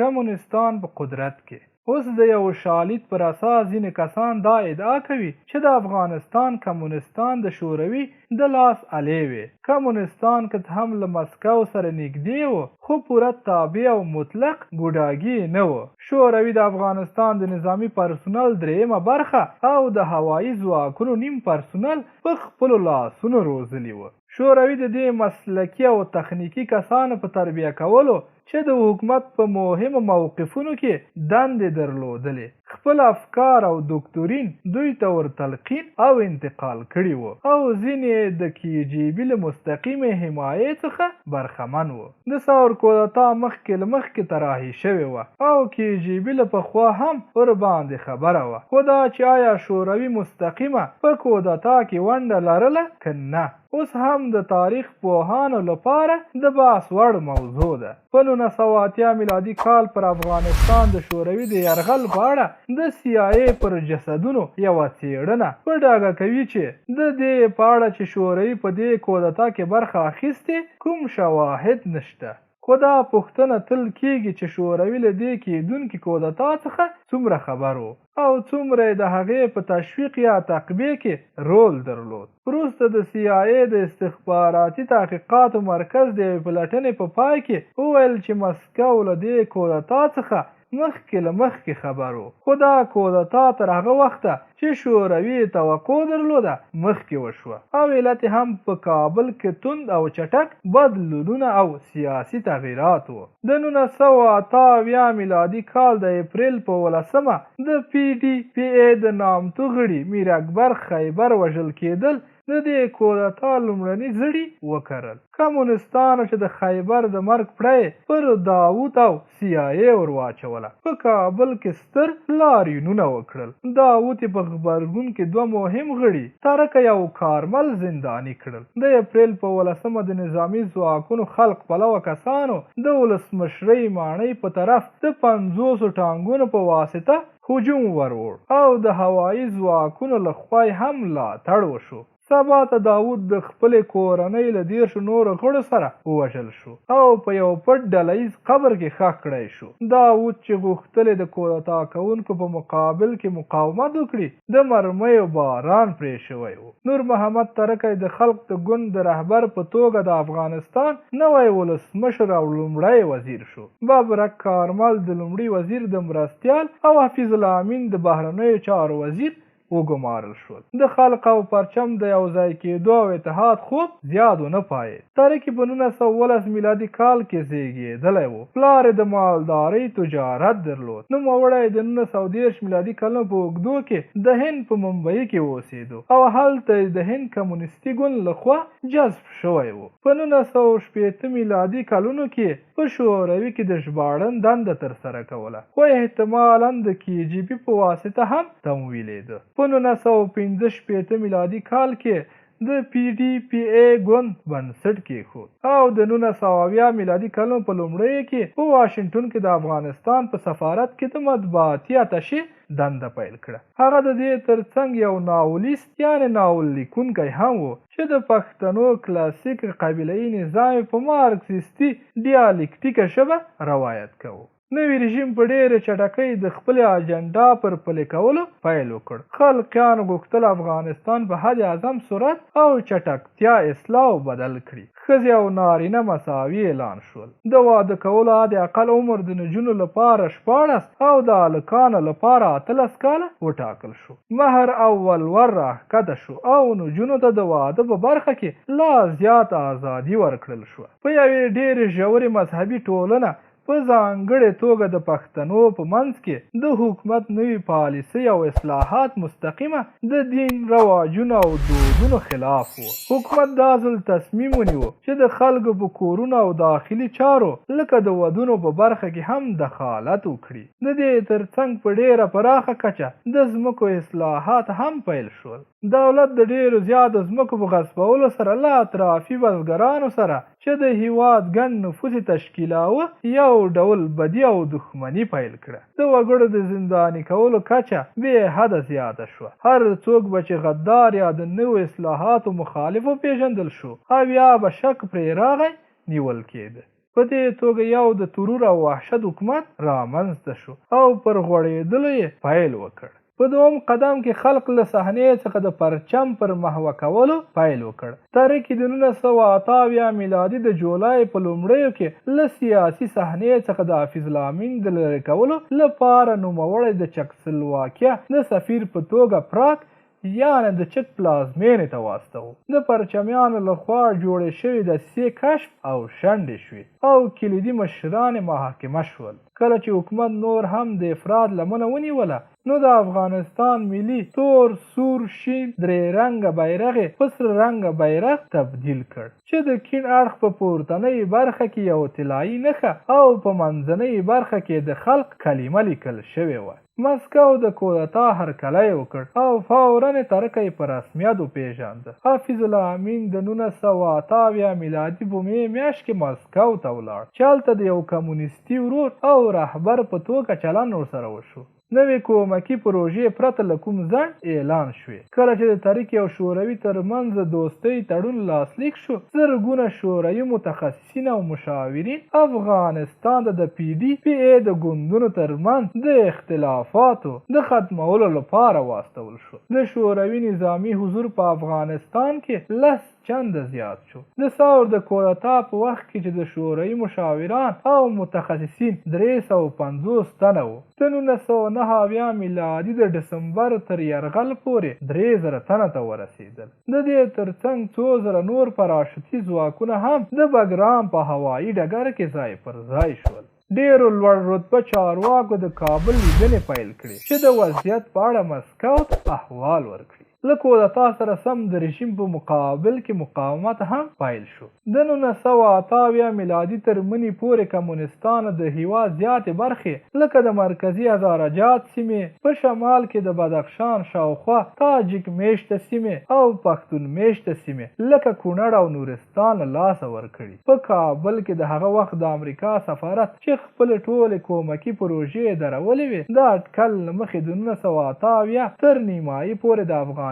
کمونستان په قدرت کې. اوس د یو شالید پر اساس ځینې کسان دا ادعا کوي چې د افغانستان کمونستان د شوروي د لاس الې وې. کمونستان که څه هم له مسکو سره نږدې و خو پوره تابع او مطلق ګوډاګي نه و. شوروي د افغانستان د نظامی پرسونل دریمه برخه او د هوایي ځواکونو نیم پرسونل په خپلو لاسونو روزلي و. شوروي د دې مسلکي او تخنیکي کسانو په تربیه کولو چې د حکومت په مهمو موقفونو کې دندې درلودلې خپل افکار او دوکتورین دوی ته ور تلقین او انتقال کړي وو او ځینې د KGB له مستقیمې حمایې څخه برخمن وو. د ثور کودتا مخکې له مخکې طراحي شوې وه او KGB له پخوا هم ور باندې خبره وه، خو دا چې آیا شوروي مستقیمه په کودتا کې ونډه لرله که نه اوس هم د تاریخ پوهانو لپاره د بحث وړ موضوع ده. په 1980 میلادي کال پر افغانستان د شوروي د یرغل په اړه د CIA پر جسدونو یوه څېړنه په ډاګه کوي چې د دې په اړه چې شوروي په دې کودتا کې برخه اخیستې کوم شواهد نشته. خو دا پوښتنه تل کېږي چې شوروي له دې کېدونکې کودتا څخه څومره خبر و او څومره یې د هغې په تشویق یا تعقیبې کې رول درلود. وروسته د CIA د استخباراتي تحقیقاتو مرکز د یوې پلټنې په پای کې وویل چې مسکو له دې کودتا څخه مخکې له مخکې خبر و، خو دا کودتا تر هغه وخته چې شوروي توقع درلوده مخکې وشوه او علت هم په کابل کې توند او چټک بدلونونه او سیاسي تغییرات وو. د 1988 میلادي کال د اپریل په 18 د PDPA د نامتو غړي میر اکبر خیبر وژل کېدل د دې کودتا لومړني زړي وکرل. کمونستانو چې د خیبر د مرګ پړه پر داوود او CIA ور واچوله په کابل کې ستر لاریونونه وکړل. داوود په غبرګون کې دوه مهم غړي ترکه یو کارمل زنداني کړل. د اپریل په 18 د نظامی ځواکونو خلق پلوه کسانو د ولسمشرۍ ماڼۍ په طرف د 50 ټانګونو په واسطه هجوم وروړ او د هوایي ځواکونو لخوا هم ملاتړ وشو. سبا ته داوود د خپلې کورنۍ له 10 نورو غړو سره ووژل شو او په یو پټ ډله ییز قبر کې ښخ کړی شو. داوود چې غوښتل د کودتا کوونکو په مقابل کې مقاومت وکړي د مرمیو باران پرې شوی و. نور محمد ترکی د خلق د ګوند د رهبر په توګه د افغانستان نوی ولسمشر او لومړی وزیر شو. بابرک کارمل د لومړي وزیر د مرستیال او حفیظ الله امین د بهرنیو چارو وزیر وګمارل شول. د خلق او پرچم د یو ځای کېدو او اتحاد خوب زیاد ونه پایې. ترکی په 1919 میلادي کال کې زیږېدلی و. پلار یې د مالدارۍ تجارت درلود. نوموړی د 1913 میلادي کلونو په اوږدو کې د هند په ممبئی کې اوسېدو او هلته د هند کمونیستي ګوند لخوا جذب شوی و. په 19شپېته میلادي کلونو کې په شوروي کې د ژباړن دنده ترسره کوله، خو احتمالاً د KGB په واسطه هم تمویلېده. په 1915 میلادي کال کې د PDPA ګوند بنسټ کېښود او د 1920 میلادي کلونو په لومړیو کې په واشنګټن کې د افغانستان په سفارت کې د مطبوعاتي اتشې دنده پیل کړه. هغه د دې ترڅنګ یو ناولیست یعنې ناول لیکونکی هم و چې د پښتنو کلاسیک قبیله‌ایي نظام په مارکسیستي ډیالکټیکه ژبه روایت کوو. نوی رژیم په ډېره چټکۍ د خپلې اجنډا پر پلي کولو پیل وکړ. خلقیانو غوښتل افغانستان په حد اعظم سرعت او چټکتیا اصلاح او بدل کړي. ښځې او نارینه مساوي اعلان شول. د واده کولو حد اقل عمر د نجونو لپاره 14 او د هلکانو لپاره 18 کاله وټاکل شو. مهر او ولور راښکته شو او نجونو ته د واده په برخه کې لا زیات ازادي ورکړل شوه. په یوې ډېرې ژورې مذهبي ټولنه په ځانګړې توګه د پښتنو په منځ کې د حکومت نوي پالیسۍ او اصلاحات مستقیمه د دین رواجونو او دودونو خلاف و. حکومت دا ځل تصمیم ونیو چې د خلکو په کورونو او داخلي چارو لکه د ودونو په برخه کې هم دخالت وکړي. د دې ترڅنګ په ډېره پراخه کچه د ځمکو اصلاحات هم پیل شول. دولت د ډېرو زیاتو ځمکو په غصبولو سره له اطرافي بزګرانو سره چې د هیواد ګڼ نفوس تشکیلاوه یو ډول بدي او دښمني پیل کړه. د وګړو د زنداني کولو کچه بې حده زیاته شوه. هر څوک به چې غدار یا د نوو اصلاحاتو مخالف وپېژندل شو او یا به شک پرې راغی نیول کېده. په دې توګه یو د ترور او وحشت حکومت رامنځته شو او پر غوړېدلو یې پیل وکړ. په دوم قدم کې خلق له صحنې څخه د پرچم پر محوه کولو پیل وکړ. تاریخ د 1988 میلادي د جولای په لومړیو کې له سیاسي صحنې څخه د حافظ الله امین د لرې کولو لپاره نوموړی د چکسلواکیا د سفیر په توګه پراګ یعنې د چک پلازمینې ته واستوه. د پرچمیانو لخوا جوړې شوې دسیسې کشف او شنډې شوې او کلیدي مشران محاکمه شول. کله چې حکومت نور هم د افراد لمنه ونیوله نو د افغانستان ملي تور سور شین درې رنګه بیرغ په سره رنګه بیرغ تبدیل کړ چې د کیڼ اړخ په پورتنۍ برخه کې یو طلایي نښه او په منځنۍ برخه کې د خلق کلمه لیکل شوې وه. مسکو د کودتا هرکلی وکړ او فوراً ترکه یې په رسمیت وپېژانده. حافظ الله امین د 1988 میلادي په مې میاشت کې مسکو ته ولاړ چې هلته د یو کمونیستي ورور او رهبر په توګه چلن ورسره وشو. نوې کومکي پروژې پرته له کوم ځنډ اعلان شوې. کله چې د تاریخ او شوروي ترمنځ دوستۍ تړون لاسلیک شو زرګونه شوروي متخصصین او مشاورین افغانستان ته د PDPA د ګوندونو ترمنځ د اختلافاتو د ختمولو لپاره واستول شو. د شوروي نظامي حضور په افغانستان کې 10 چنده زیات شو. د ثور د کودتا په وخت کې چې د شوروي مشاوران او متخصصین 350 تنه وو. د 1909 میلادي د ډسمبر تر یرغل پورې 3000 تنه ته ورسېدل. د دې ترڅنګ 2000 نور پراشوتي ځواکونه هم د بګرام په هوایي ډګر کې ځای پر ځای شول. ډېرو لوړ رتبه چارواکو د کابل لیدنې پیل کړې چې د وضعیت په اړه مسکو ته احوال ورکړي. له کودتا سره سم د رژیم په مقابل کې مقاومت هم پیل شو. د 1988 میلادي تر مني پورې کمونستان د هیواد زیاتې برخې لکه د مرکزي هزارجات سیمې په شمال کې د بدخشان شاوخوا تاجک میشته سیمې او پښتون میشته سیمې لکه کونړ او نورستان له لاسه ورکړي. په کابل کې د هغه وخت د امریکا سفارت چې خپل ټولې کومکي پروژې درولې وې د اټکل له مخې د 1988 تر نیمایي پورې د افغانستان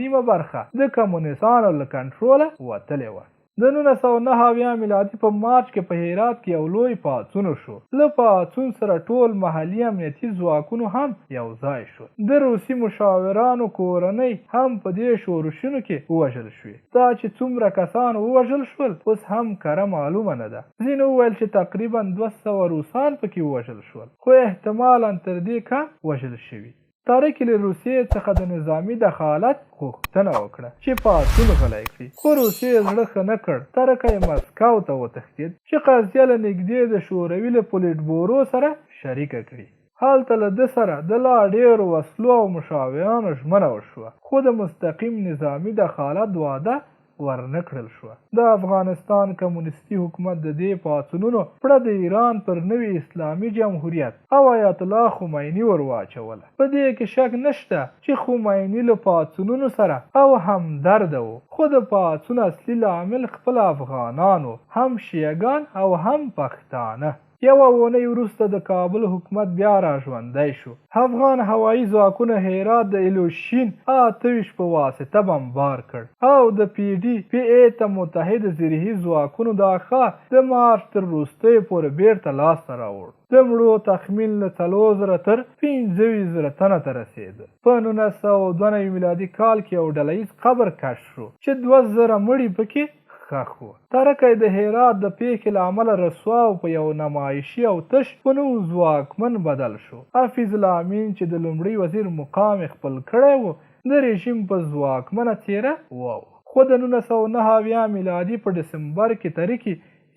نیمه برخه د کمونستانو له کنټروله وتلې وه. د 1909 میلادي په مارچ کې په هرات کې یو لوی پاڅون شو. له پاڅون سره ټول محلي امنیتي ځواکونو هم یو ځای شول. د روسي مشاورانو کورنۍ هم په دې شورشونو کې ووژل شوې. دا چې څومره کسان ووژل شول اوس هم کره معلومه نه ده. ځینو وویل چې تقریبا 200 روسان پکې ووژل شول خو احتمالا تر دې کم وژل شوي. تاریخ له روسیې څخه د نظامي دخالت غوښتنه وکړه چې پاڅون غلی کړي خو روسیې زړه ښه نه کړ. ترکه یې مسکو ته وتښتېد چې قضیه له نږدې د شوروي له پولیټ بورو سره شریکه کړي. هلته له ده سره د لا ډېرو وسلو او مشاورانو ژمنه وشوه خو د مستقیم نظامي دخالت وعده ورنه کړل شوه. د افغانستان کمونیستي حکومت د دې پاڅونونو پړه د ایران پر نوي اسلامي جمهوریت او آیت الله خمیني ور واچوله. په دې کې شک نشته چې خمیني له پاڅونونو سره او همدرده و خو د پاڅون اصلي لامل خپل افغانانو هم شیعهګان او هم پښتانه. یوه اونۍ وروسته د کابل حکومت بیا را ژوندی شو. افغان هوایي ځواکونو هرات د ایلوشین 28 په واسطه بمبار کړ او د PDPA ته متحد زرهي ځواکونو دا ښار د مارچ تر وروستیو پورې بیرته لاسته راوړ. د مړو تخمین له 4000 تر 25000 تنه ته رسېده. په 1992 میلادي کال کې یو ډله ییز قبر کشف شو چې 2000 مړي پکې ښخ وو. ترکه د هرات د پیښې له امله رسوا او په یو نمایشي او تش په نوم ځواکمن بدل شو. حافظ الله امین چې د لومړي وزیر مقام خپل کړی و د رژیم په ځواکمنه څېره واوښت. خو د 1909 میلادي په ډسمبر کې ترکي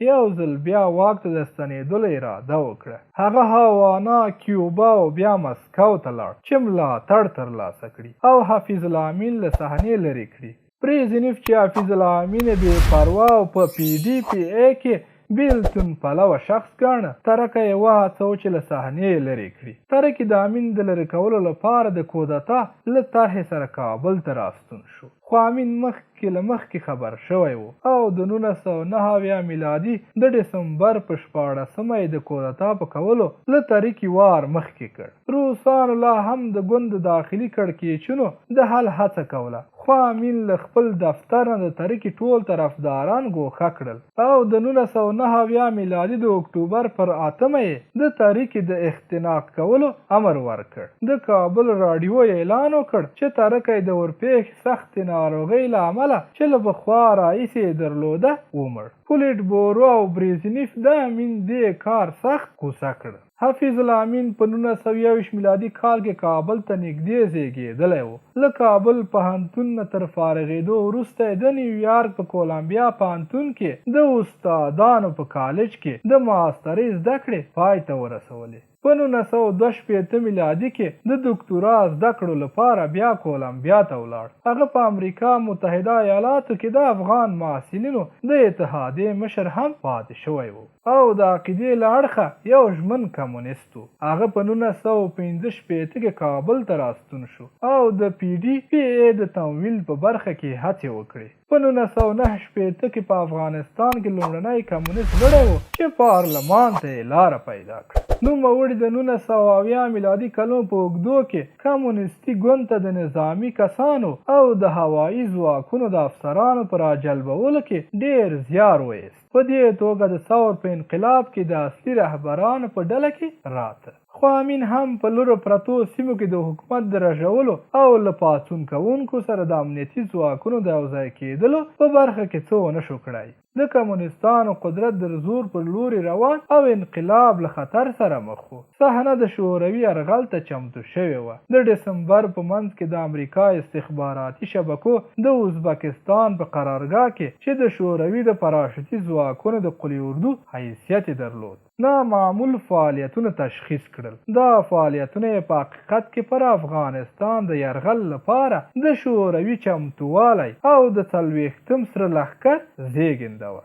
یو ځل بیا واک ته د ستنېدلو اراده وکړه. هغه هاوانا، کیوبا او بیا مسکو ته لاړ چې ملاتړ ترلاسه کړي او حافظ الله امین له صحنې لرې کړي. برېزنیف چې حافظ الله امین بې پروا او په PDPA کې بیلتون پلوه شخص ګاڼه ترکه یې وهڅو چې له صحنې لرې کړي. ترکې د امین د لرې کولو لپاره د کودتا له طرحې سره کابل ته راستون شو خو امین مخکې کې له مخکې خبر شوی و او د 1909 میلادي د ډسمبر په 14مه یې د کودتا په کولو له طریقې وار مخکې کړ. روسانو لا هم د ګوند د داخلي کړکېچونو د حل هڅه کوله، خو امین له خپل دفتر نه د طریقې ټول طرفداران ګوښه کړل او د 1909 میلادي د اکتوبر پر 8مه یې د طریقې د اختناق کولو امر ورکړ. د کابل راډیو اعلان وکړ چې ترکه د ورپېښې سختې ناروغۍ له امله چې له پخوا راهیسې یې درلوده ومړ. پولیټ بورو او بریزنیف د امین دې کار سخت کوسه کړ. حفیظ الامین په 1921 میلادي کال کې کابل ته نږدې زیږېدلی و. له کابل پوهنتون نه تر فارغېدو وروسته یې د نیویارک په کولمبیا پوهنتون کې د استادانو په کالج کې د ماسترۍ زده کړې پای ته ورسولې. په 1922 میلادي کې د دکتورا زده کړو لپاره بیا کولمبیا ته ولاړ. هغه په امریکا متحده ایالاتو کې د افغان محصلینو د اتحادیې مشر هم پاتې شوی و او د عقیدې له اړخه یو ژمن کمونیست و. هغه په 1965 کې کابل ته راستون شو او د PDPA د تمویل په برخه کې هڅې وکړې. په 1969 کې په افغانستان کې لومړنی کمونیست غړی و چې پارلمان ته یې لاره پیدا کړه. نوموړي د 1970 میلادي کلونو په اوږدو کې کمونیستي ګوند ته د نظامي کسانو او د هوایي ځواکونو د افسرانو په راجلبولو کې ډېر زیار وایست. په دې توګه د ثور په انقلاب کې د اصلي رهبرانو په ډله کې راته. خو امین هم په لرو پرتو سیمو کې د حکومت د رژولو او له پاڅون کوونکو سره د امنیتي ځواکونو د یوځای کېدلو په برخه کې څه ونه شو کړای. د کمونیستانو قدرت د زور پر لوري روان او انقلاب له خطر سره مخ و. صحنه د شوروي یرغل ته چمتو شوې وه. د ډسمبر په منځ کې د امریکا استخباراتي شبکو د ازبکستان په قرارګاه کې چې د شوروي د پراشوتي ځواکونو د قلي اردو حیثیت درلود نامعمول فعالیتونه تشخیص کړل. دا فعالیتونه په حقیقت کې پر افغانستان د یرغل لپاره د شوروي چمتووالی او د 40م سره لښکر زیږنده وه.